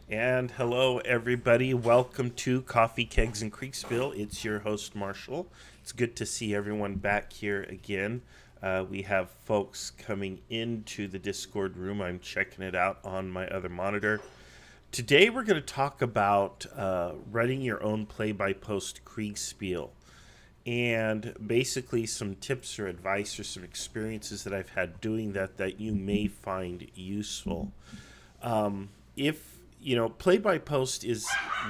And hello, everybody. Welcome to Coffee, Kegs, and Kriegsspiel. It's your host, Marshall. It's good to see everyone back here again. We have folks coming into the Discord room. I'm checking it out on my other monitor. Today, we're going to talk about running your own play-by-post Kriegsspiel and basically some tips or advice or some experiences that I've had doing that you may find useful. If play by post is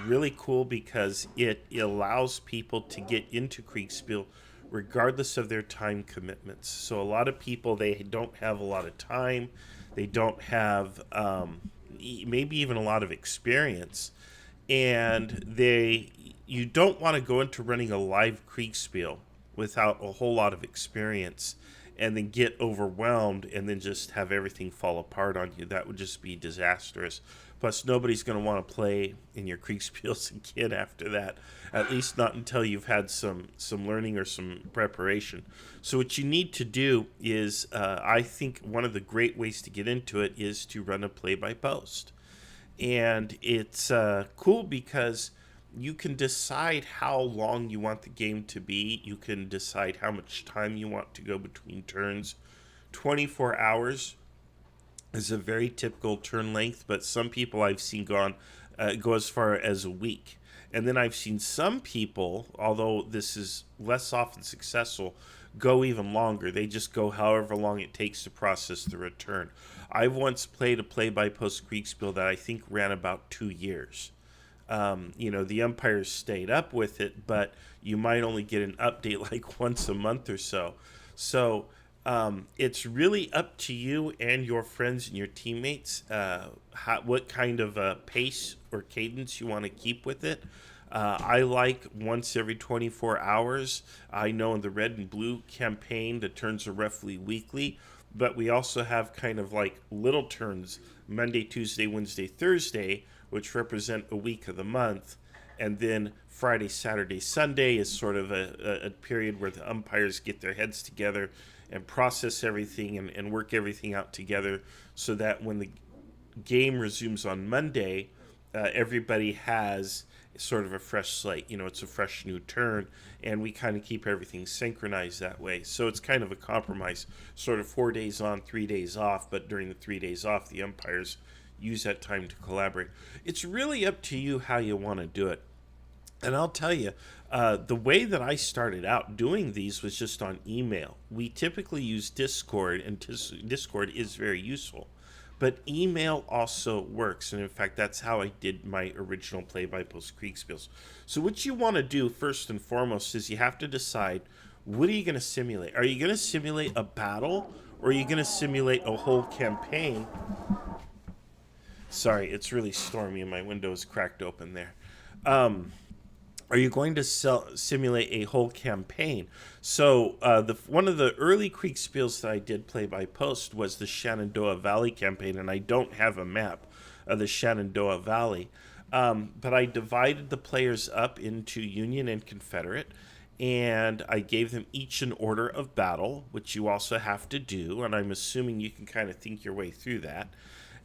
really cool because it allows people to get into Kriegsspiel regardless of their time commitments. So a lot of people, they don't have a lot of time, they don't have maybe even a lot of experience, and you don't want to go into running a live Kriegsspiel without a whole lot of experience and then get overwhelmed and then just have everything fall apart on you. That would just be disastrous. Plus, nobody's going to want to play in your Kriegsspiels again after that, at least not until you've had some learning or some preparation. So what you need to do is, I think one of the great ways to get into it is to run a play-by-post. And it's cool because you can decide how long you want the game to be. You can decide how much time you want to go between turns. 24 hours is a very typical turn length, but some people I've seen go as far as a week. And then I've seen some people, although this is less often successful, go even longer. They just go however long it takes to process the return. I've once played a play-by-post Kriegsspiel that I think ran about 2 years. The umpires stayed up with it, but you might only get an update like once a month or so. So it's really up to you and your friends and your teammates what kind of pace or cadence you want to keep with it. I like once every 24 hours. I know in the red and blue campaign, the turns are roughly weekly, but we also have kind of like little turns, Monday, Tuesday, Wednesday, Thursday, which represent a week of the month. And then Friday, Saturday, Sunday is sort of a period where the umpires get their heads together and process everything and work everything out together so that when the game resumes on Monday, everybody has sort of a fresh slate. It's a fresh new turn, and we kind of keep everything synchronized that way. So it's kind of a compromise, sort of 4 days on, 3 days off, but during the 3 days off, the umpires use that time to collaborate. It's really up to you how you want to do it. And I'll tell you, the way that I started out doing these was just on email. We typically use Discord, and Discord is very useful. But email also works, and in fact, that's how I did my original play-by-post Kriegsspiels. So what you want to do first and foremost is you have to decide, what are you going to simulate? Are you going to simulate a battle, or are you going to simulate a whole campaign? Sorry, it's really stormy and my window is cracked open there. Are you going to simulate a whole campaign? So one of the early Kriegsspiels that I did play by post was the Shenandoah Valley campaign, and I don't have a map of the Shenandoah Valley. But I divided the players up into Union and Confederate, and I gave them each an order of battle, which you also have to do, and I'm assuming you can kind of think your way through that.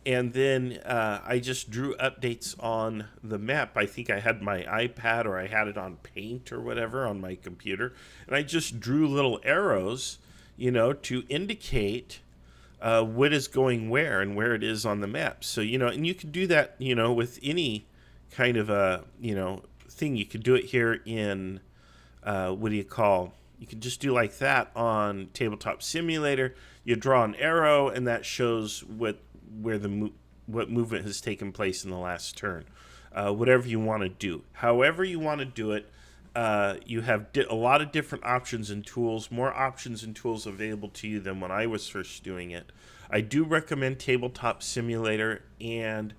And then I just drew updates on the map. I think I had my iPad or I had it on Paint or whatever on my computer. And I just drew little arrows, to indicate what is going where and where it is on the map. So, and you can do that, with any kind of a, thing. You could do it here in, you can just do like that on Tabletop Simulator. You draw an arrow and that shows what movement has taken place in the last turn. Whatever you want to do. However you want to do it, you have a lot of different options and tools, more options and tools available to you than when I was first doing it. I do recommend Tabletop Simulator and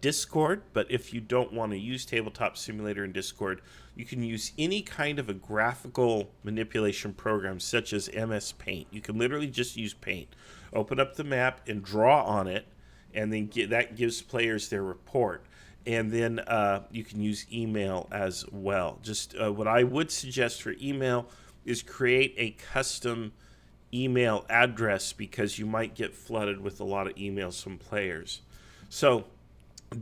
Discord, but if you don't want to use Tabletop Simulator and Discord, you can use any kind of a graphical manipulation program such as MS Paint. You can literally just use Paint. Open up the map and draw on it, and then that gives players their report. And then you can use email as well. Just what I would suggest for email is create a custom email address because you might get flooded with a lot of emails from players. So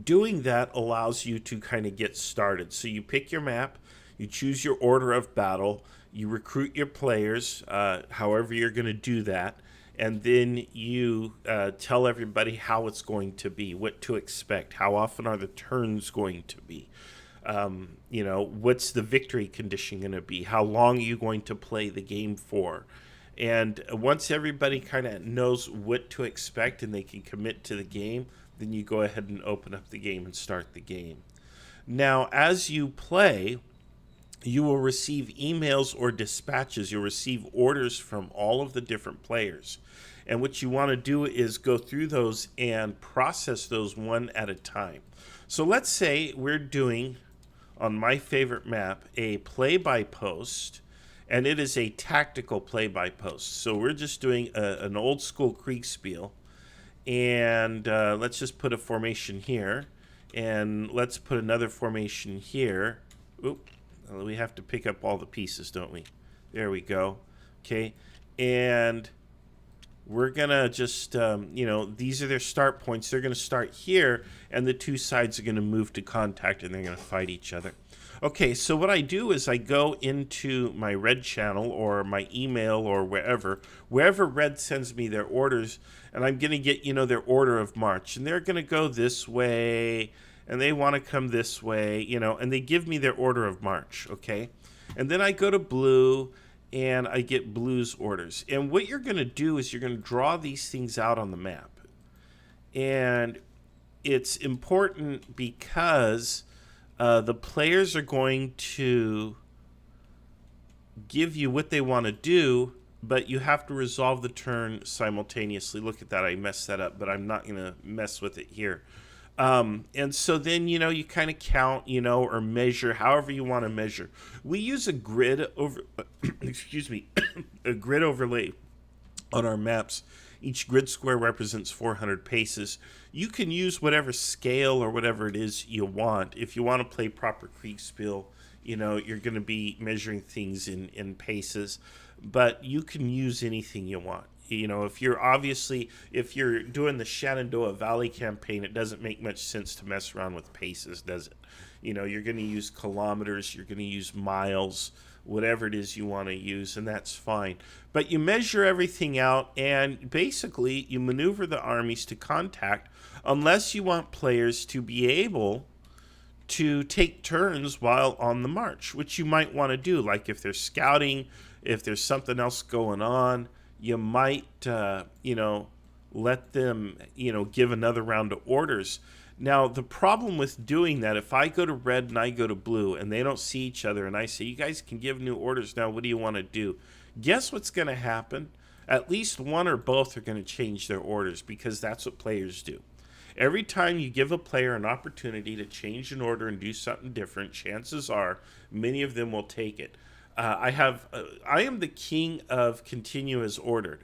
Doing that allows you to kind of get started. So you pick your map, you choose your order of battle, you recruit your players, however you're going to do that, and then you tell everybody how it's going to be, what to expect, how often are the turns going to be. What's the victory condition going to be? How long are you going to play the game for? And once everybody kind of knows what to expect and they can commit to the game, then you go ahead and open up the game and start the game. Now, as you play, you will receive emails or dispatches. You'll receive orders from all of the different players. And what you want to do is go through those and process those one at a time. So let's say we're doing, on my favorite map, a play-by-post, and it is a tactical play-by-post. So we're just doing an old school Kriegsspiel, and let's just put a formation here, and let's put another formation here. Oop, we have to pick up all the pieces, don't we? There we go. Okay, and we're gonna just, these are their start points. They're gonna start here, and the two sides are gonna move to contact, and they're gonna fight each other. Okay, so what I do is I go into my Red channel or my email or wherever Red sends me their orders, and I'm going to get, their order of march. And they're going to go this way, and they want to come this way, and they give me their order of march, okay? And then I go to Blue, and I get Blue's orders. And what you're going to do is you're going to draw these things out on the map. And it's important because the players are going to give you what they want to do, but you have to resolve the turn simultaneously. Look at that. I messed that up, but I'm not going to mess with it here. And so then, you kind of count, or measure however you want to measure. We use a grid over, a grid overlay on our maps. Each grid square represents 400 paces. You can use whatever scale or whatever it is you want. If you want to play proper Kriegsspiel, you're going to be measuring things in paces, but you can use anything you want. If you're doing the Shenandoah Valley campaign, it doesn't make much sense to mess around with paces, does it? You're going to use kilometers, you're going to use miles, whatever it is you want to use, and that's fine. But you measure everything out, and basically you maneuver the armies to contact, unless you want players to be able to take turns while on the march, which you might want to do. Like if they're scouting, if there's something else going on, you might, let them, give another round of orders. Now, the problem with doing that, if I go to Red and I go to Blue and they don't see each other and I say, you guys can give new orders now, what do you want to do? Guess what's going to happen? At least one or both are going to change their orders, because that's what players do. Every time you give a player an opportunity to change an order and do something different, chances are many of them will take it. I am the king of continue as ordered.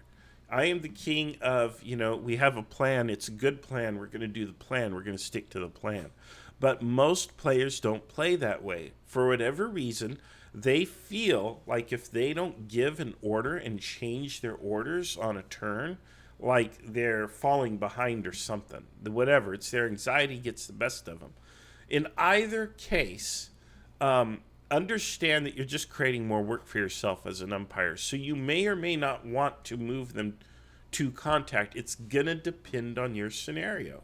I am the king of, we have a plan. It's a good plan. We're going to do the plan. We're going to stick to the plan. But most players don't play that way. For whatever reason, they feel like if they don't give an order and change their orders on a turn, like they're falling behind or something. Whatever. It's their anxiety gets the best of them. In either case, understand that you're just creating more work for yourself as an umpire. So you may or may not want to move them to contact. It's going to depend on your scenario.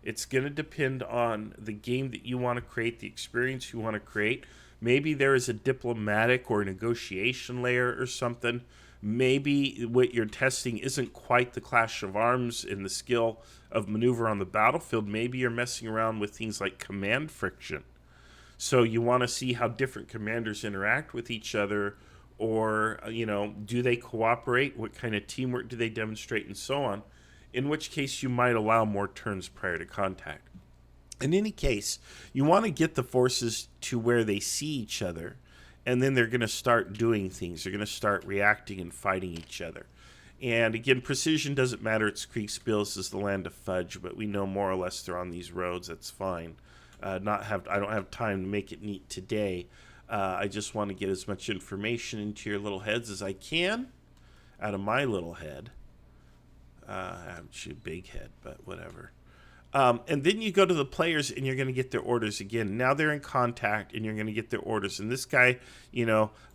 It's going to depend on the game that you want to create, the experience you want to create. Maybe there is a diplomatic or negotiation layer or something. Maybe what you're testing isn't quite the clash of arms in the skill of maneuver on the battlefield. Maybe you're messing around with things like command friction. So you want to see how different commanders interact with each other, or, do they cooperate? What kind of teamwork do they demonstrate, and so on, in which case you might allow more turns prior to contact. In any case, you want to get the forces to where they see each other, and then they're going to start doing things. They're going to start reacting and fighting each other. And again, precision doesn't matter. It's Kriegsspiel. This is the land of fudge, but we know more or less they're on these roads. That's fine. I don't have time to make it neat today. I just want to get as much information into your little heads as I can out of my little head. Actually, a big head, but whatever. And then you go to the players and you're going to get their orders again. Now they're in contact and you're going to get their orders. And this guy,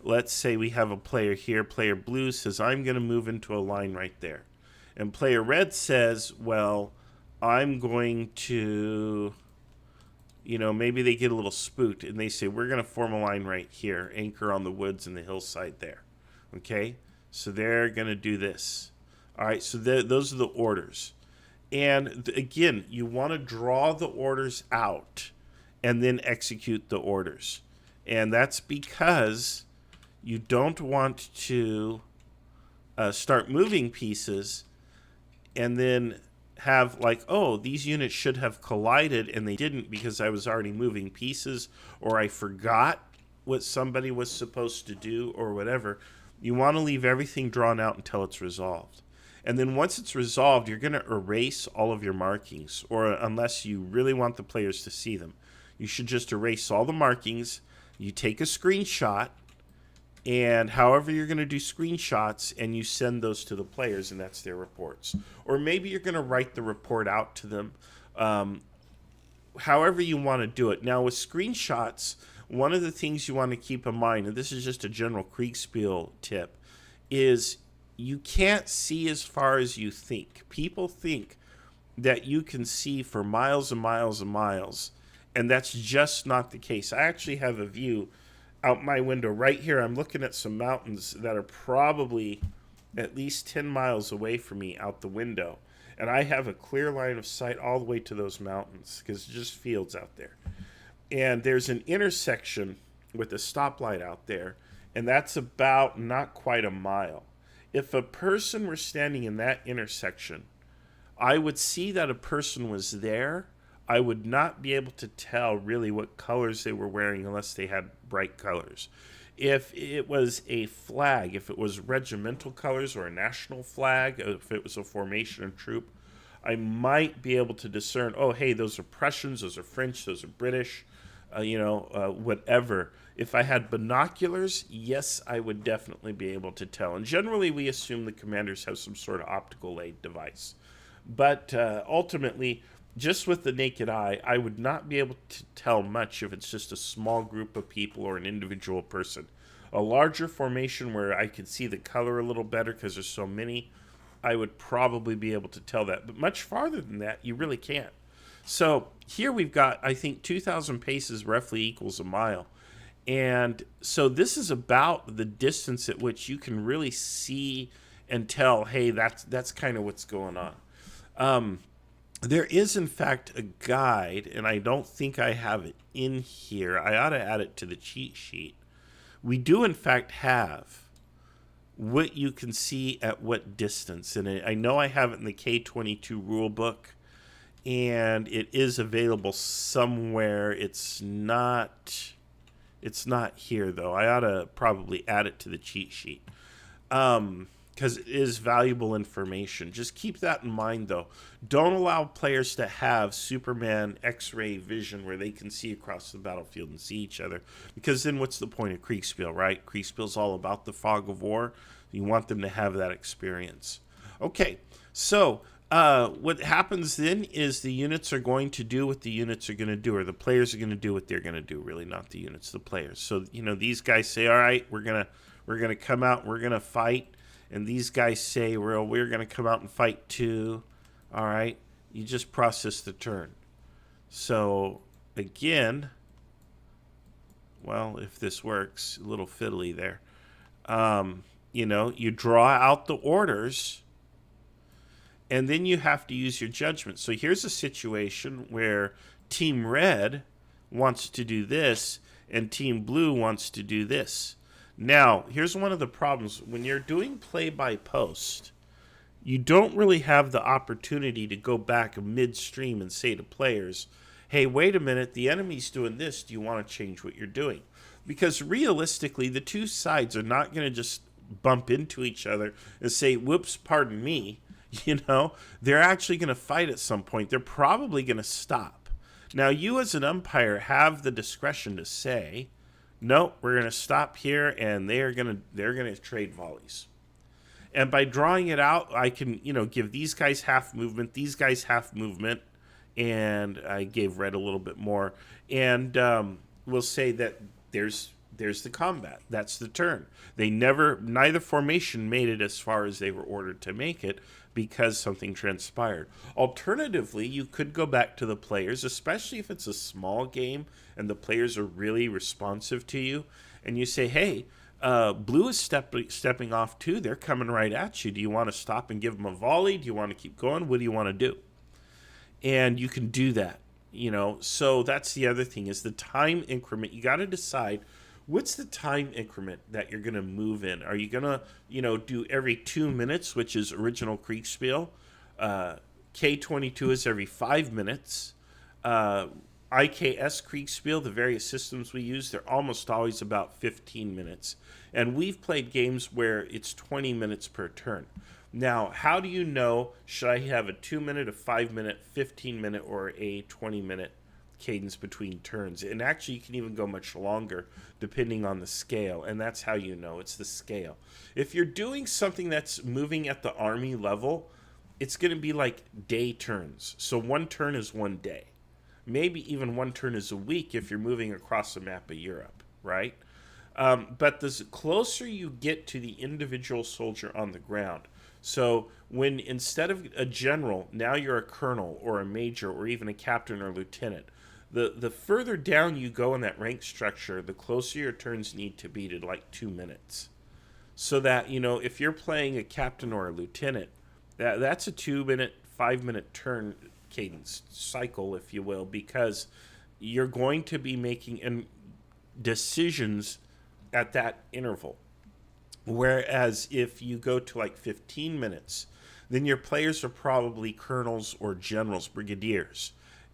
let's say we have a player here. Player blue says, I'm going to move into a line right there. And player red says, well, I'm going to, maybe they get a little spooked and they say, we're going to form a line right here, anchor on the woods and the hillside there. Okay? So they're going to do this. All right, so those are the orders. And again, you want to draw the orders out and then execute the orders. And that's because you don't want to start moving pieces and then have these units should have collided and they didn't because I was already moving pieces, or I forgot what somebody was supposed to do, or whatever. You want to leave everything drawn out until it's resolved. And then once it's resolved, you're going to erase all of your markings, or unless you really want the players to see them. You should just erase all the markings. You take a screenshot, and however you're going to do screenshots, and you send those to the players, and that's their reports. Or maybe you're going to write the report out to them. However you want to do it. Now, with screenshots, one of the things you want to keep in mind, and this is just a general Kriegsspiel tip, is you can't see as far as you think. People think that you can see for miles and miles and miles, and that's just not the case. I actually have a view out my window right here. I'm looking at some mountains that are probably at least 10 miles away from me out the window, and I have a clear line of sight all the way to those mountains because it's just fields out there. And there's an intersection with a stoplight out there, and that's about not quite a mile. If a person were standing in that intersection, I would see that a person was there. I would not be able to tell really what colors they were wearing unless they had bright colors. If it was a flag, if it was regimental colors or a national flag, if it was a formation or troop, I might be able to discern, oh, hey, those are Prussians, those are French, those are British, whatever. If I had binoculars, yes, I would definitely be able to tell. And generally, we assume the commanders have some sort of optical aid device. But ultimately, just with the naked eye, I would not be able to tell much if it's just a small group of people or an individual person. A larger formation where I could see the color a little better because there's so many, I would probably be able to tell that. But much farther than that, you really can't. So here we've got, I think, 2,000 paces roughly equals a mile. And so this is about the distance at which you can really see and tell, hey, that's kind of what's going on. There is, in fact, a guide, and I don't think I have it in here. I ought to add it to the cheat sheet. We do, in fact, have what you can see at what distance. And I know I have it in the K22 rule book, and it is available somewhere. It's not here, though. I ought to probably add it to the cheat sheet because it is valuable information. Just keep that in mind, though. Don't allow players to have Superman X-ray vision where they can see across the battlefield and see each other, because then what's the point of Kriegsspiel, right? Kriegsspiel's all about the fog of war. You want them to have that experience. Okay, so what happens then is the units are going to do what the units are going to do, or the players are going to do what they're going to do. Really, not the units, the players. So these guys say, "All right, we're gonna come out, we're gonna fight," and these guys say, "We're gonna come out and fight too." All right, you just process the turn. So again, well, if this works, a little fiddly there. You draw out the orders. And then you have to use your judgment. So here's a situation where Team Red wants to do this and Team Blue wants to do this. Now, here's one of the problems. When you're doing play-by-post, you don't really have the opportunity to go back midstream and say to players, hey, wait a minute, the enemy's doing this. Do you want to change what you're doing? Because realistically, the two sides are not going to just bump into each other and say, whoops, pardon me. They're actually going to fight at some point. They're probably going to stop. Now, you as an umpire have the discretion to say, no, we're going to stop here, and they're going to trade volleys. And by drawing it out, I can, give these guys half movement, these guys half movement, and I gave red a little bit more. And we'll say that there's the combat. That's the turn. Neither formation made it as far as they were ordered to make it because something transpired. Alternatively, you could go back to the players, especially if it's a small game and the players are really responsive to you, and you say, hey, blue is stepping off too. They're coming right at you. Do you want to stop and give them a volley? Do you want to keep going? What do you want to do? And you can do that, So that's the other thing is the time increment. You got to decide what's the time increment that you're going to move in. Are you going to, do every 2 minutes, which is original Kriegsspiel? K22 is every 5 minutes. IKS Kriegsspiel, the various systems we use, they're almost always about 15 minutes. And we've played games where it's 20 minutes per turn. Now, how do you know, should I have a 2 minute, a 5 minute, 15 minute, or a 20 minute cadence between turns? And actually, you can even go much longer depending on the scale. And that's how you know, it's the scale. If you're doing something that's moving at the army level, it's going to be like day turns. So one turn is 1 day. Maybe even one turn is a week if you're moving across the map of Europe, right? But the closer you get to the individual soldier on the ground, so when instead of a general, now you're a colonel or a major or even a captain or lieutenant, the further down you go in that rank structure, the closer your turns need to be to like 2 minutes. So that, if you're playing a captain or a lieutenant, that's a 2 minute, 5 minute turn cadence cycle, if you will, because you're going to be making decisions at that interval. Whereas if you go to like 15 minutes, then your players are probably colonels or generals, brigadiers,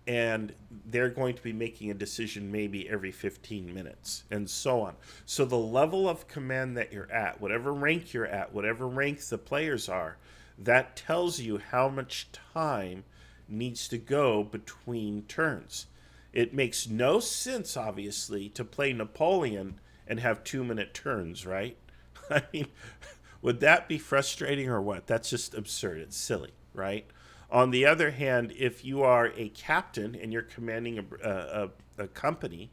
and they're going to be making a decision maybe every 15 minutes, and so on. So the level of command that you're at, whatever rank you're at, whatever rank the players are, that tells you how much time needs to go between turns. It makes no sense, obviously, to play Napoleon and have 2 minute turns, right? I mean, would that be frustrating or what? That's just absurd. It's silly, right? On the other hand, if you are a captain and you're commanding a company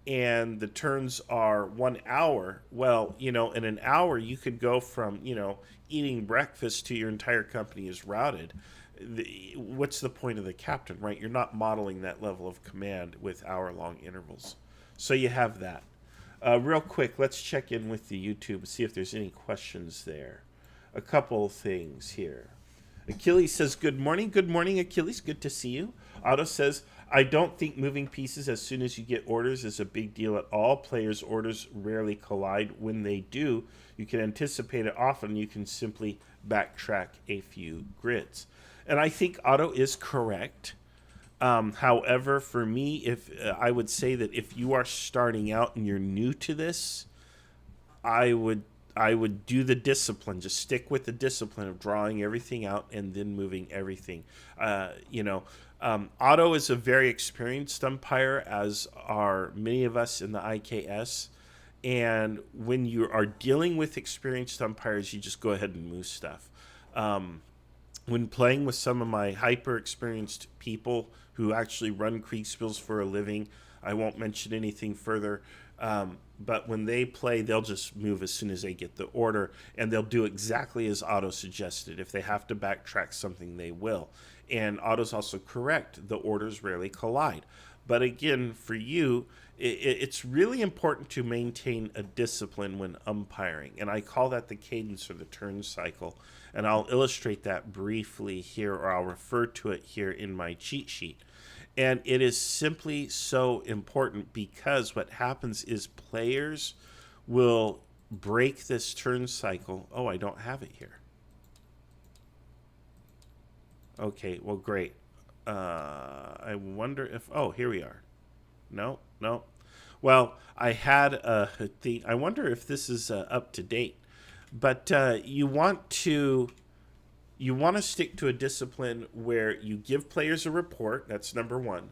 and the turns are 1 hour, well, in an hour you could go from, eating breakfast to your entire company is routed. What's the point of the captain, right? You're not modeling that level of command with hour-long intervals. So you have that. Real quick, let's check in with the YouTube and see if there's any questions there. A couple things here. Achilles says, good morning. Good morning, Achilles. Good to see you. Otto says, I don't think moving pieces as soon as you get orders is a big deal at all. Players' orders rarely collide. When they do, you can anticipate it often. You can simply backtrack a few grids. And I think Otto is correct. However, for me, if I would say that if you are starting out and you're new to this, I would do the discipline. Just stick with the discipline of drawing everything out and then moving everything. Otto is a very experienced umpire, as are many of us in the IKS. And when you are dealing with experienced umpires, you just go ahead and move stuff. When playing with some of my hyper-experienced people who actually run Kriegsspiels for a living, I won't mention anything further, but when they play, they'll just move as soon as they get the order, and they'll do exactly as Otto suggested. If they have to backtrack something, they will. And Otto's also correct. The orders rarely collide. But again, for you, it's really important to maintain a discipline when umpiring, and I call that the cadence or the turn cycle. And I'll illustrate that briefly here, or I'll refer to it here in my cheat sheet. And it is simply so important because what happens is players will break this turn cycle. Oh, I don't have it here. Okay, well, great. I wonder if... Oh, here we are. No. Well, I had a thing. I wonder if this is up to date. But you want to stick to a discipline where you give players a report. That's number one.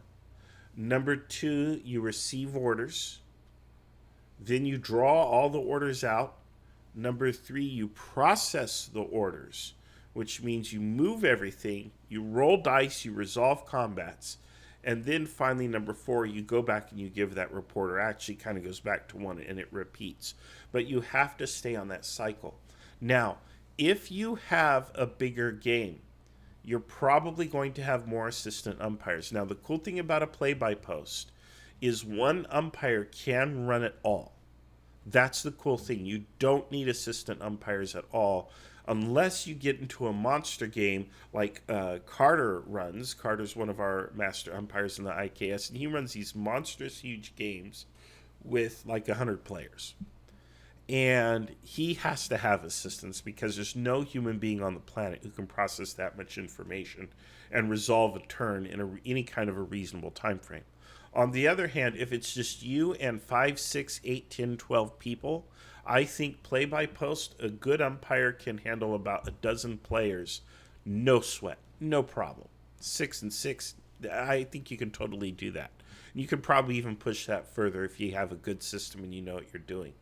Number two, you receive orders. Then you draw all the orders out. Number three, you process the orders. which means you move everything, you roll dice, you resolve combats, and then finally, number 4, you go back and you give that report, or actually kind of goes back to 1 and it repeats. But you have to stay on that cycle. Now, if you have a bigger game, you're probably going to have more assistant umpires. Now, the cool thing about a play-by-post is one umpire can run it all. That's the cool thing. You don't need assistant umpires at all unless you get into a monster game like Carter runs. Carter's one of our master umpires in the IKS, and he runs these monstrous huge games with like 100 players. And he has to have assistants because there's no human being on the planet who can process that much information and resolve a turn in any kind of a reasonable time frame. On the other hand, if it's just you and 5, 6, 8, 10, 12 people, I think play-by-post, a good umpire can handle about a dozen players, no sweat, no problem. 6 and 6, I think you can totally do that. You could probably even push that further if you have a good system and you know what you're doing.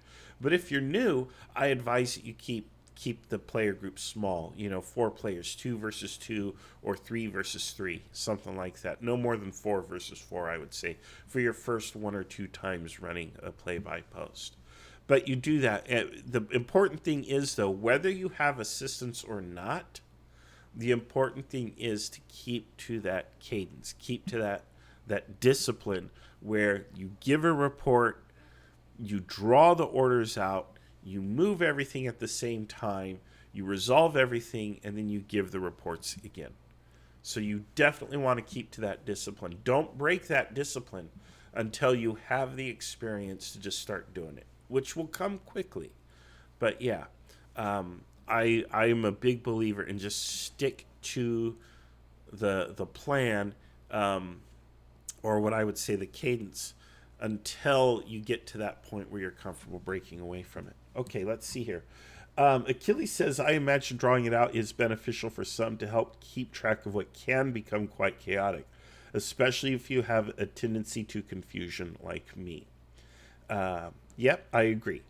But if you're new, I advise that you keep the player group small, 4 players, 2 versus 2 or 3 versus 3, something like that. No more than 4 versus 4, I would say, for your first 1 or 2 times running a play-by-post. But you do that. The important thing is, though, whether you have assistants or not, the important thing is to keep to that cadence, keep to that discipline where you give a report, you draw the orders out, you move everything at the same time, you resolve everything, and then you give the reports again. So you definitely want to keep to that discipline. Don't break that discipline until you have the experience to just start doing it, which will come quickly. But yeah, I am a big believer in just stick to the plan, or what I would say the cadence, until you get to that point where you're comfortable breaking away from it. Okay, let's see here. Achilles says, I imagine drawing it out is beneficial for some to help keep track of what can become quite chaotic, especially if you have a tendency to confusion like me. Yep, I agree.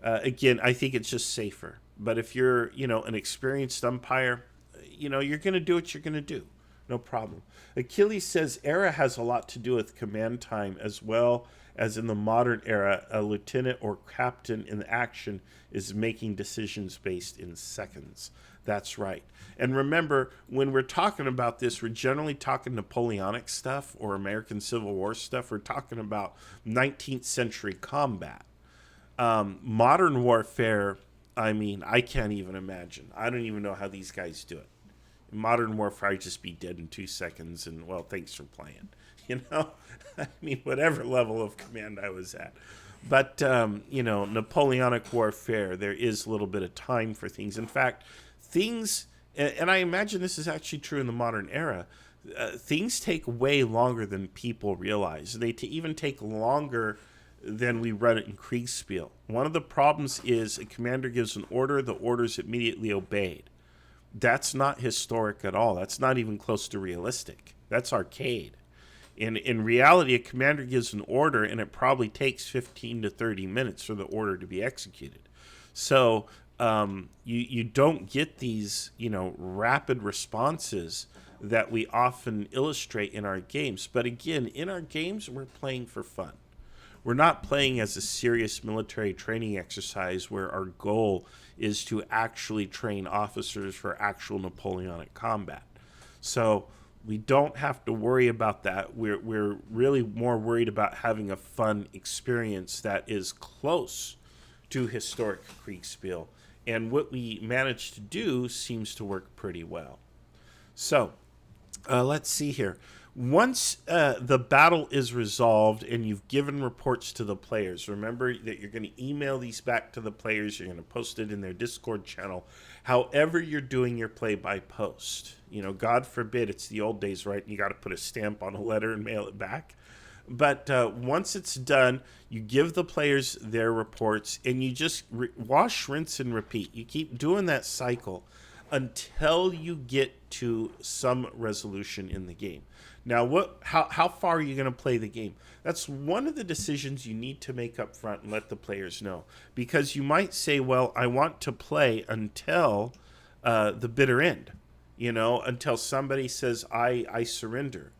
Again, I think it's just safer. But if you're, an experienced umpire, you're going to do what you're going to do. No problem. Achilles says era has a lot to do with command time, as well as in the modern era, a lieutenant or captain in action is making decisions based in seconds. That's right. And remember, when we're talking about this, we're generally talking Napoleonic stuff or American Civil War stuff. We're talking about 19th century combat. Modern warfare, I can't even imagine. I don't even know how these guys do it. In modern warfare, I'd just be dead in 2 seconds and, well, thanks for playing. Whatever level of command I was at. But, Napoleonic warfare, there is a little bit of time for things. In fact, things, and I imagine this is actually true in the modern era, things take way longer than people realize. They even take longer than we run it in Kriegsspiel. One of the problems is a commander gives an order, the order is immediately obeyed. That's not historic at all. That's not even close to realistic. That's arcade. In reality, a commander gives an order, and it probably takes 15 to 30 minutes for the order to be executed. So you don't get these rapid responses that we often illustrate in our games. But again, in our games, we're playing for fun. We're not playing as a serious military training exercise where our goal is to actually train officers for actual Napoleonic combat. So we don't have to worry about that. We're really more worried about having a fun experience that is close to historic Kriegsspiel. And what we managed to do seems to work pretty well. So let's see here. Once the battle is resolved and you've given reports to the players, remember that you're going to email these back to the players. You're going to post it in their Discord channel. However you're doing your play-by-post. God forbid it's the old days, right? You got to put a stamp on a letter and mail it back. But once it's done, you give the players their reports, and you just wash, rinse, and repeat. You keep doing that cycle until you get to some resolution in the game. Now, how far are you going to play the game? That's one of the decisions you need to make up front and let the players know. Because you might say, well, I want to play until the bitter end, until somebody says, I surrender.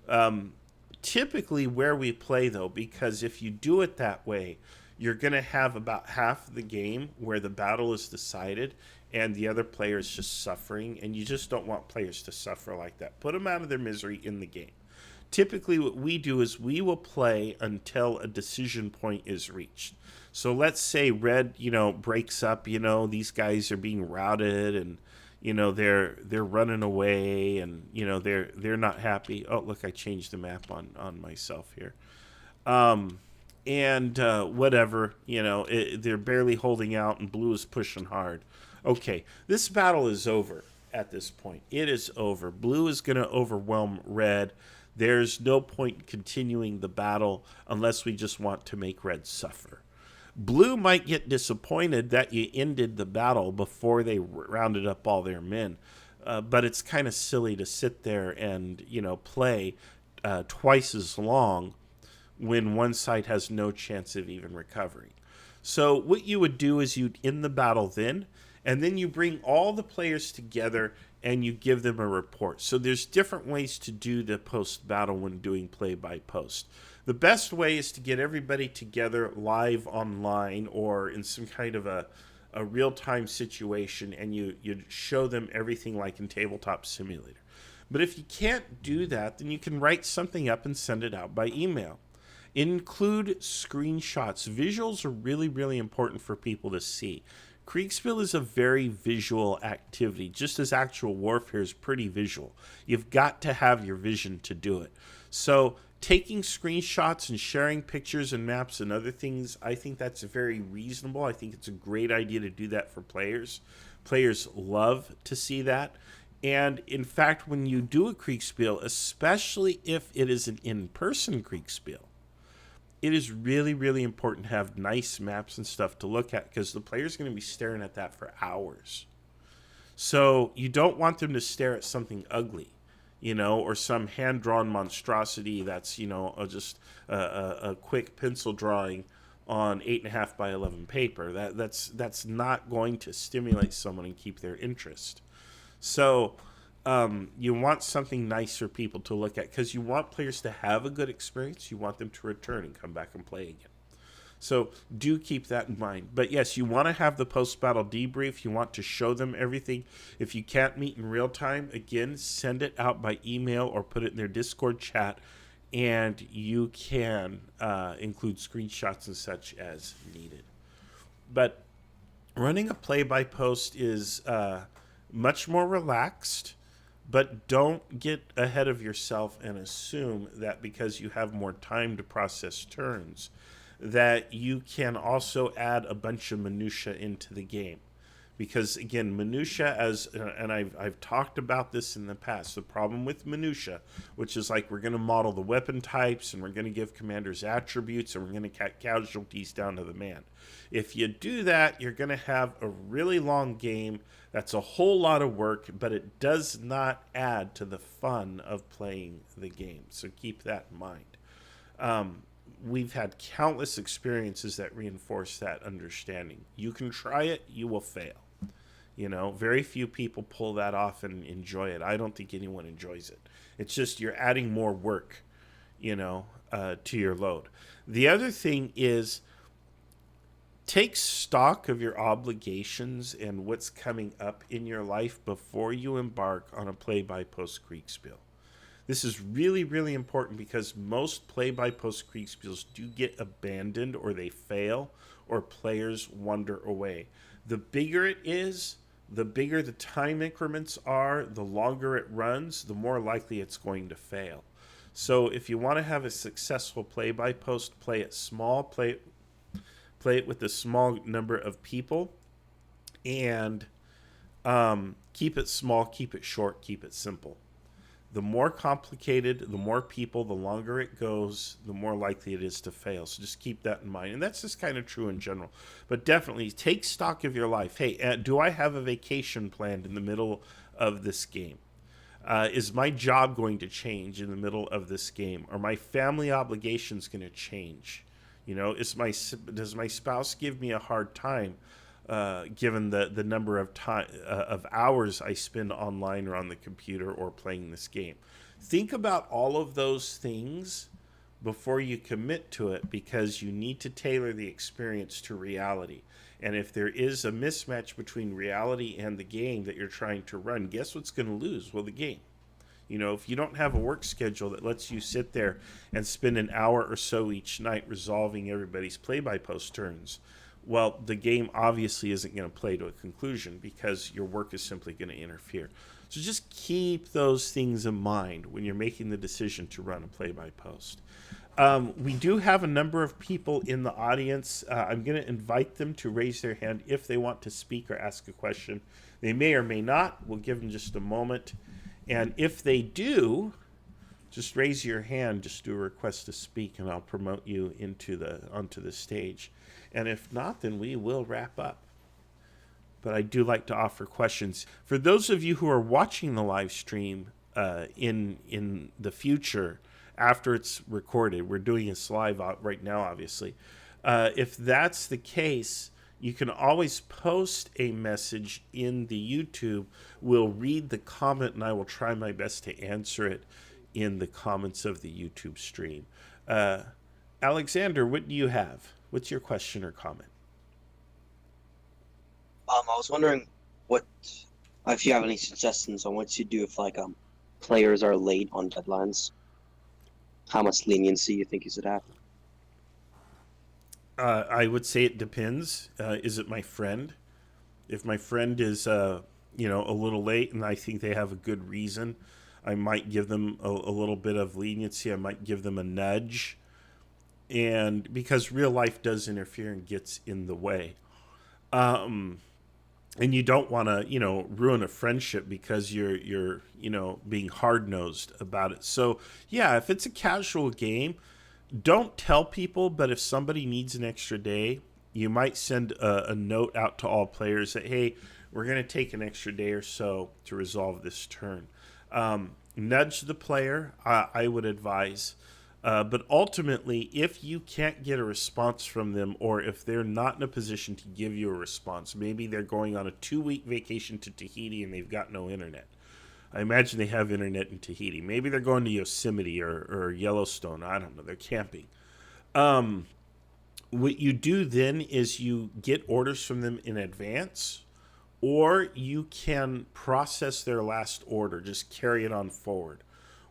Um, Typically, where we play, though, because if you do it that way, you're going to have about half the game where the battle is decided and the other player is just suffering, and you just don't want players to suffer like that. Put them out of their misery in the game. Typically, what we do is we will play until a decision point is reached. So let's say red, breaks up. These guys are being routed, and they're running away, and they're not happy. Oh, look, I changed the map on myself here. And whatever, they're barely holding out, and blue is pushing hard. Okay, this battle is over at this point. It is over. Blue is going to overwhelm red. There's no point in continuing the battle unless we just want to make red suffer. Blue might get disappointed that you ended the battle before they rounded up all their men, but it's kind of silly to sit there and play twice as long when one side has no chance of even recovering. So what you would do is you'd end the battle then, and then you bring all the players together and you give them a report. So there's different ways to do the post-battle when doing play-by-post. The best way is to get everybody together live online or in some kind of a real-time situation, and you show them everything like in Tabletop Simulator. But if you can't do that, then you can write something up and send it out by email. Include screenshots. Visuals are really, really important for people to see. Kriegsspiel is a very visual activity, just as actual warfare is pretty visual. You've got to have your vision to do it. So taking screenshots and sharing pictures and maps and other things, I think that's very reasonable. I think it's a great idea to do that for players. Players love to see that. And in fact, when you do a Kriegsspiel, especially if it is an in-person Kriegsspiel, it is really, really important to have nice maps and stuff to look at, because the player's going to be staring at that for hours. So you don't want them to stare at something ugly, or some hand-drawn monstrosity that's, just a quick pencil drawing on 8.5 by 11 paper. That's not going to stimulate someone and keep their interest. So you want something nice for people to look at, because you want players to have a good experience. You want them to return and come back and play again. So do keep that in mind. But yes, you want to have the post-battle debrief. You want to show them everything. If you can't meet in real time, again, send it out by email or put it in their Discord chat, and you can include screenshots and such as needed. But running a play-by-post is much more relaxed. But don't get ahead of yourself and assume that because you have more time to process turns, that you can also add a bunch of minutia into the game. Because again, minutia, and I've talked about this in the past, the problem with minutia, which is like we're going to model the weapon types, and we're going to give commanders attributes, and we're going to cut casualties down to the man. If you do that, you're going to have a really long game. That's a whole lot of work, but it does not add to the fun of playing the game. So keep that in mind. We've had countless experiences that reinforce that understanding. You can try it, you will fail. Very few people pull that off and enjoy it. I don't think anyone enjoys it. It's just you're adding more work, to your load. The other thing is, take stock of your obligations and what's coming up in your life before you embark on a play-by-post Kriegsspiel. This is really, really important, because most play-by-post Kriegsspiels do get abandoned, or they fail, or players wander away. The bigger it is, the bigger the time increments are, the longer it runs, the more likely it's going to fail. So if you want to have a successful play-by-post, play it small, play it with a small number of people, and keep it small, keep it short, keep it simple. The more complicated, the more people, the longer it goes, the more likely it is to fail. So just keep that in mind. And that's just kind of true in general. But definitely take stock of your life. Hey, do I have a vacation planned in the middle of this game? Is my job going to change in the middle of this game? Are my family obligations going to change? Does my spouse give me a hard time? given the number of time of hours I spend online or on the computer or playing this game. Think about all of those things before you commit to it, because you need to tailor the experience to reality. And if there is a mismatch between reality and the game that you're trying to run, guess what's going to lose? Well, the game. You know, if you don't have a work schedule that lets you sit there and spend an hour or so each night resolving everybody's play-by-post turns, well, the game obviously isn't going to play to a conclusion because your work is simply going to interfere. So just keep those things in mind when you're making the decision to run a play-by-post. We do have a number of people in the audience. I'm going to invite them to raise their hand if they want to speak or ask a question. They may or may not. We'll give them just a moment. And if they do, just raise your hand, just do a request to speak, and I'll promote you onto the stage. And if not, then we will wrap up. But I do like to offer questions. For those of you who are watching the live stream in the future, after it's recorded, we're doing this live right now, obviously. If that's the case, you can always post a message in the YouTube. We'll read the comment, and I will try my best to answer it in the comments of the YouTube stream. Alexander, what do you have? What's your question or comment? I was wondering what if you have any suggestions on what you do if players are late on deadlines. How much leniency you think you should have? I would say it depends. Is it my friend? If my friend is, a little late and I think they have a good reason, I might give them a little bit of leniency. I might give them a nudge, and because real life does interfere and gets in the way. And you don't want to, ruin a friendship because you're being hard-nosed about it. So, yeah, if it's a casual game, don't tell people, but if somebody needs an extra day, you might send a note out to all players that, hey, we're going to take an extra day or so to resolve this turn. Nudge the player, I would advise. But ultimately, if you can't get a response from them, or if they're not in a position to give you a response, maybe they're going on a 2-week vacation to Tahiti and they've got no internet. I imagine they have internet in Tahiti. Maybe they're going to Yosemite or Yellowstone. I don't know. They're camping. What you do then is you get orders from them in advance, or you can process their last order. Just carry it on forward.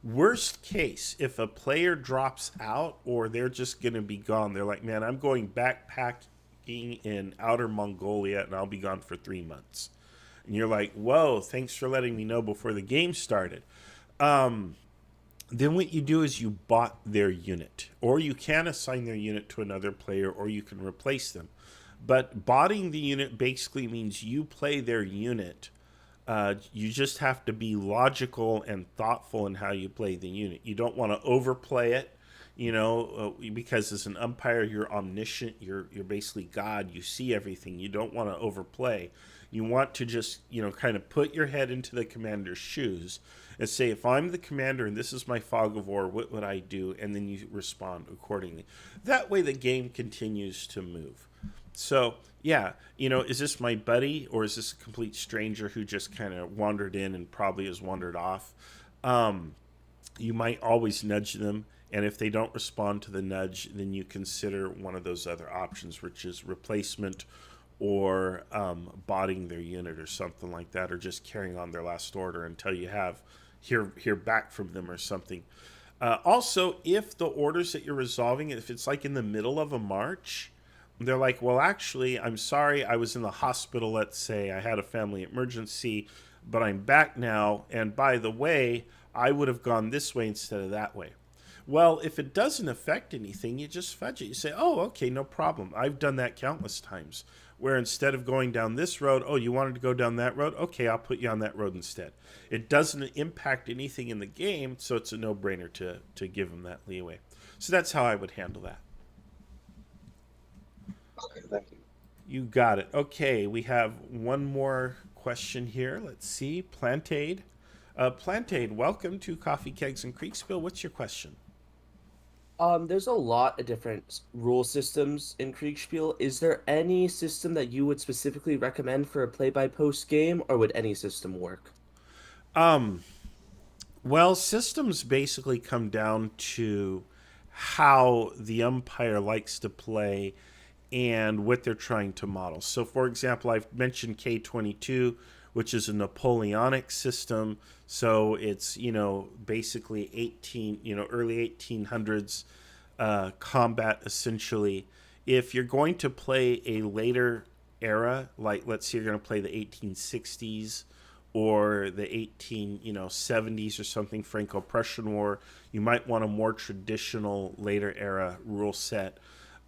Worst case, if a player drops out or they're just going to be gone, they're like, man, I'm going backpacking in outer Mongolia and I'll be gone for 3 months. And you're like, whoa, thanks for letting me know before the game started. Then what you do is you bot their unit, or you can assign their unit to another player, or you can replace them. But botting the unit basically means you play their unit. You just have to be logical and thoughtful in how you play the unit. You don't want to overplay it, because as an umpire, you're omniscient. You're basically God. You see everything. You don't want to overplay. You want to just, kind of put your head into the commander's shoes and say, if I'm the commander and this is my fog of war, what would I do? And then you respond accordingly. That way the game continues to move. So, yeah, is this my buddy or is this a complete stranger who just kind of wandered in and probably has wandered off? You might always nudge them, and if they don't respond to the nudge, then you consider one of those other options, which is replacement or botting their unit or something like that, or just carrying on their last order until you hear back from them or something. Also, if the orders that you're resolving, if it's like in the middle of a march, they're like, well, actually, I'm sorry, I was in the hospital, let's say, I had a family emergency, but I'm back now, and by the way, I would have gone this way instead of that way. Well, if it doesn't affect anything, you just fudge it. You say, oh, okay, no problem. I've done that countless times, where instead of going down this road, oh, you wanted to go down that road? Okay, I'll put you on that road instead. It doesn't impact anything in the game, so it's a no-brainer to give them that leeway. So that's how I would handle that. Okay, thank you. You got it. Okay, we have one more question here. Let's see. Plantaid. Plantaid, welcome to Coffee, Kegs, and Kriegsspiel. What's your question? There's a lot of different rule systems in Kriegspiel. Is there any system that you would specifically recommend for a play-by-post game, or would any system work? Um, well, systems basically come down to how the umpire likes to play and what they're trying to model. So, for example, I've mentioned K22, which is a Napoleonic system. So it's, basically 18, early 1800s combat essentially. If you're going to play a later era, like let's say you're going to play the 1860s or the 70s or something, Franco-Prussian War, you might want a more traditional later era rule set.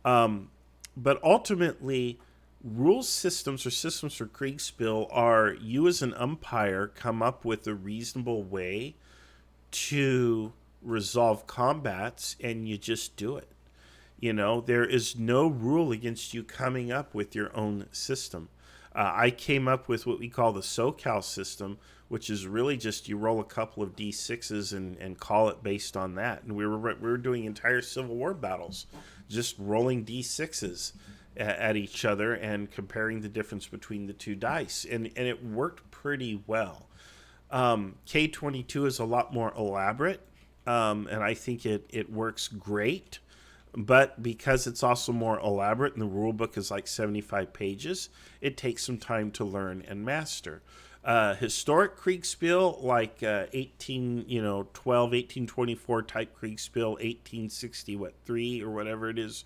Um, but ultimately, rule systems or systems for Kriegsspiel are you as an umpire come up with a reasonable way to resolve combats and you just do it. There is no rule against you coming up with your own system. I came up with what we call the SoCal system, which is really just you roll a couple of D6s and call it based on that. And we were doing entire Civil War battles, just rolling D6s at each other and comparing the difference between the two dice. And it worked pretty well. K22 is a lot more elaborate, and I think it works great. But because it's also more elaborate and the rule book is like 75 pages, it takes some time to learn and master. Historic Kriegspiel, like 1824 type Kriegspiel, 1860, 3 or whatever it is,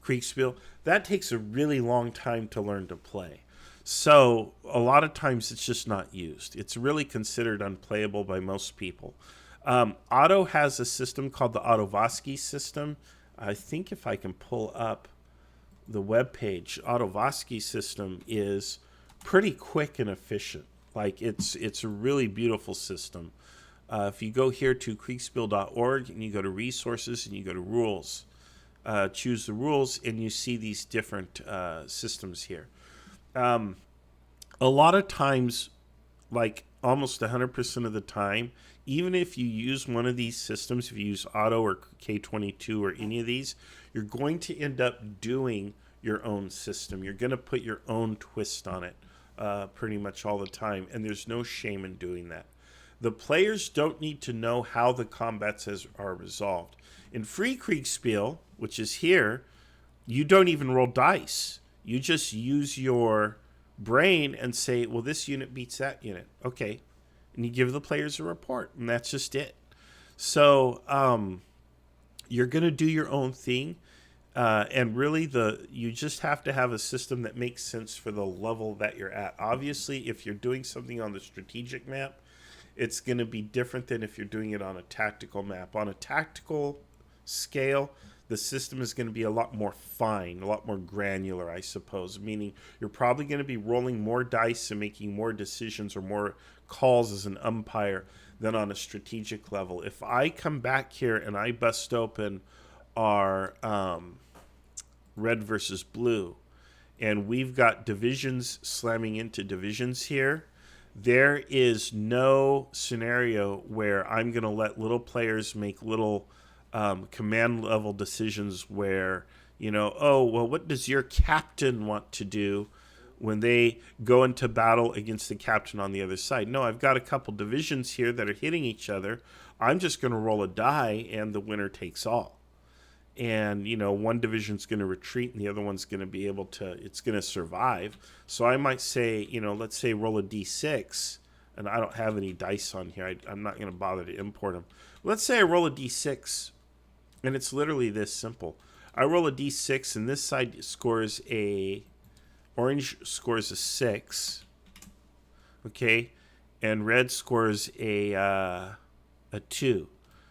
Kriegsspiel, that takes a really long time to learn to play. So a lot of times it's just not used. It's really considered unplayable by most people. Otto has a system called the Ottovsky system. I think if I can pull up the web page, Ottovsky system is pretty quick and efficient. Like it's a really beautiful system. If you go here to Kriegsspiel.org and you go to resources and you go to rules, choose the rules and you see these different systems here. Um, a lot of times, like almost 100% of the time, even if you use one of these systems, if you use Auto or K22 or any of these, you're going to end up doing your own system. You're going to put your own twist on it pretty much all the time, and there's no shame in doing that. The players don't need to know how the combats are resolved. In Free Kriegsspiel, which is here, you don't even roll dice. You just use your brain and say, well, this unit beats that unit. Okay. And you give the players a report, and that's just it. So you're going to do your own thing. And really, you just have to have a system that makes sense for the level that you're at. Obviously, if you're doing something on the strategic map, it's going to be different than if you're doing it on a tactical map. On a tactical scale, the system is going to be a lot more fine, a lot more granular, I suppose, meaning you're probably going to be rolling more dice and making more decisions or more calls as an umpire than on a strategic level. If I come back here and I bust open our red versus blue, and we've got divisions slamming into divisions here, there is no scenario where I'm going to let little players make little command level decisions where, oh, well, what does your captain want to do when they go into battle against the captain on the other side? No, I've got a couple divisions here that are hitting each other. I'm just going to roll a die and the winner takes all. And, one division's going to retreat and the other one's going to be able to, it's going to survive. So I might say, let's say roll a d6, and I don't have any dice on here. I'm not going to bother to import them. Let's say I roll a d6, and it's literally this simple. I roll a d6, and this side orange scores a 6, okay, and red scores a 2.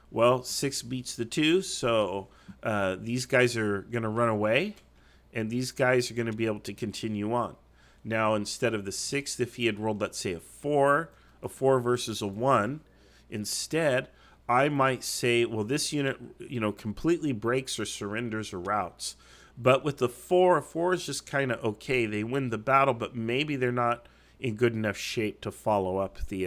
Well, 6 beats the 2, so these guys are going to run away, and these guys are going to be able to continue on. Now, instead of the 6th, if he had rolled, let's say, a 4 versus a 1, instead, I might say, well, this unit, completely breaks or surrenders or routes. But with the 4, a 4 is just kind of okay. They win the battle, but maybe they're not in good enough shape to follow up the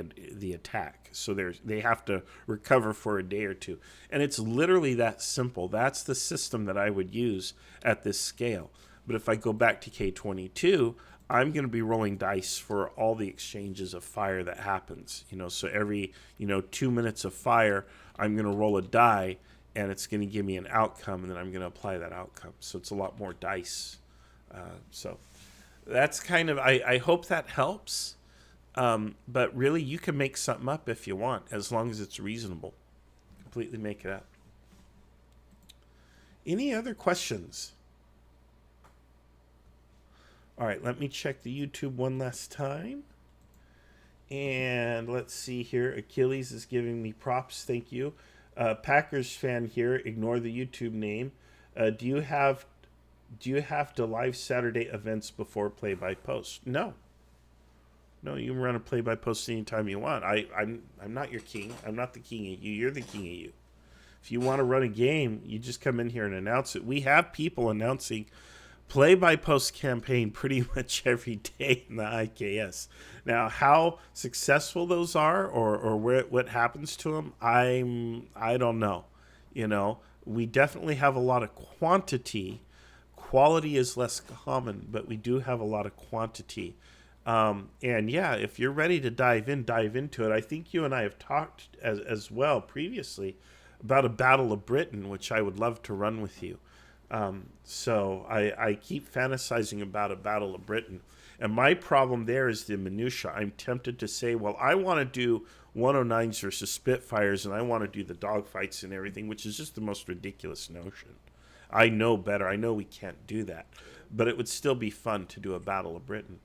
attack. So they have to recover for a day or two. And it's literally that simple. That's the system that I would use at this scale. But if I go back to K22, I'm going to be rolling dice for all the exchanges of fire that happens. So every 2 minutes of fire, I'm going to roll a die, and it's going to give me an outcome, and then I'm going to apply that outcome. So it's a lot more dice. So that's kind of, I hope that helps. But really, you can make something up if you want, as long as it's reasonable. Completely make it up. Any other questions? All right, let me check the YouTube one last time. And let's see here. Achilles is giving me props. Thank you. Packers fan here. Ignore the YouTube name. Do you have to live Saturday events before play-by-post? No, you can run a play-by-post anytime you want. I'm not your king. I'm not the king of you. You're the king of you. If you want to run a game, you just come in here and announce it. We have people announcing play-by-post campaign pretty much every day in the IKS. Now, how successful those are, or what happens to them, I don't know. We definitely have a lot of quantity. Quality is less common, but we do have a lot of quantity. And yeah, if you're ready to dive into it. I think you and I have talked as well previously about a Battle of Britain, which I would love to run with you. So I keep fantasizing about a Battle of Britain. And my problem there is the minutia. I'm tempted to say, well, I want to do 109s versus Spitfires, and I want to do the dogfights and everything, which is just the most ridiculous notion. I know better. I know we can't do that. But it would still be fun to do a Battle of Britain.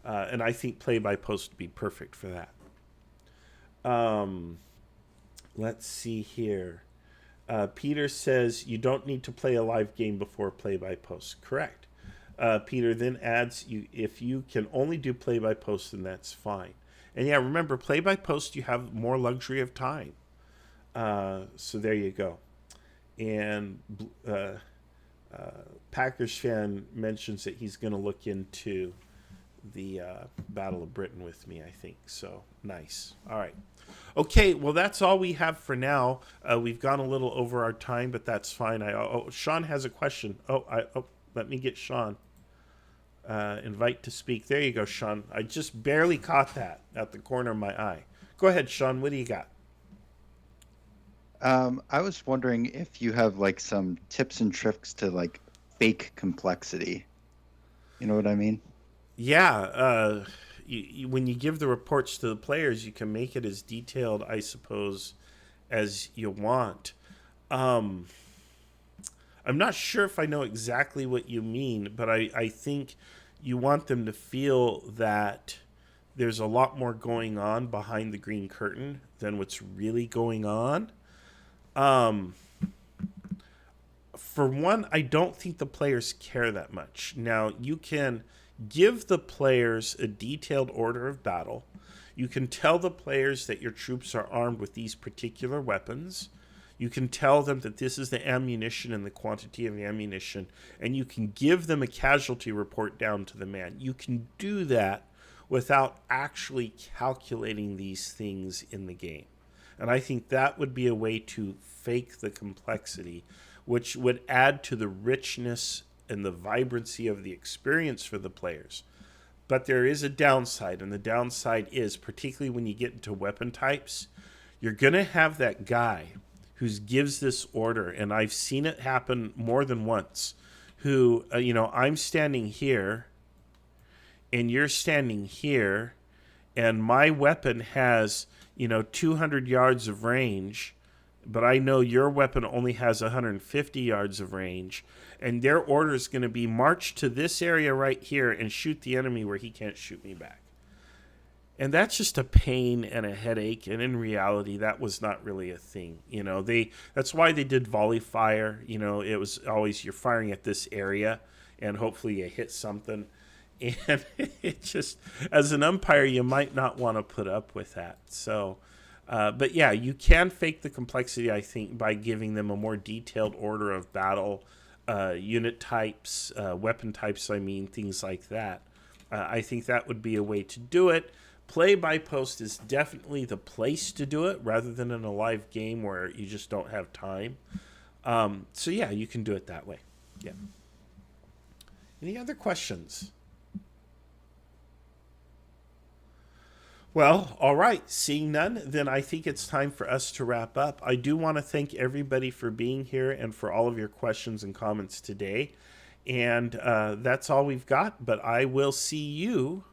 And I think play-by-post would be perfect for that. Let's see here. Peter says you don't need to play a live game before play-by-post. Correct. Peter then adds, if you can only do play-by-post, then that's fine. And yeah, remember, play-by-post, you have more luxury of time. So there you go. And Packers fan mentions that he's going to look into the Battle of Britain with me, I think. So, nice. All right. Okay, well, that's all we have for now. We've gone a little over our time, but that's fine. Sean has a question. Let me get Sean. Invite to speak. There you go, Sean. I just barely caught that at the corner of my eye. Go ahead, Sean. What do you got? I was wondering if you have some tips and tricks to fake complexity. You know what I mean? Yeah. When you give the reports to the players, you can make it as detailed, I suppose, as you want. I'm not sure if I know exactly what you mean, but I think you want them to feel that there's a lot more going on behind the green curtain than what's really going on. For one, I don't think the players care that much. Now, you can give the players a detailed order of battle. You can tell the players that your troops are armed with these particular weapons. You can tell them that this is the ammunition and the quantity of ammunition, and you can give them a casualty report down to the man. You can do that without actually calculating these things in the game. And I think that would be a way to fake the complexity, which would add to the richness and the vibrancy of the experience for the players. But there is a downside, and the downside is, particularly when you get into weapon types, you're going to have that guy who gives this order, and I've seen it happen more than once, who, I'm standing here, and you're standing here, and my weapon has, 200 yards of range, but I know your weapon only has 150 yards of range, and their order is going to be march to this area right here and shoot the enemy where he can't shoot me back. And that's just a pain and a headache, and in reality, that was not really a thing. That's why they did volley fire. It was always you're firing at this area, and hopefully you hit something. And it just, as an umpire, you might not want to put up with that. So, but yeah, you can fake the complexity, I think, by giving them a more detailed order of battle, unit types, weapon types, things like that. I think that would be a way to do it. Play by post is definitely the place to do it rather than in a live game where you just don't have time. So yeah, you can do it that way. Yeah. Any other questions? Well, all right. Seeing none, then I think it's time for us to wrap up. I do want to thank everybody for being here and for all of your questions and comments today. And that's all we've got, but I will see you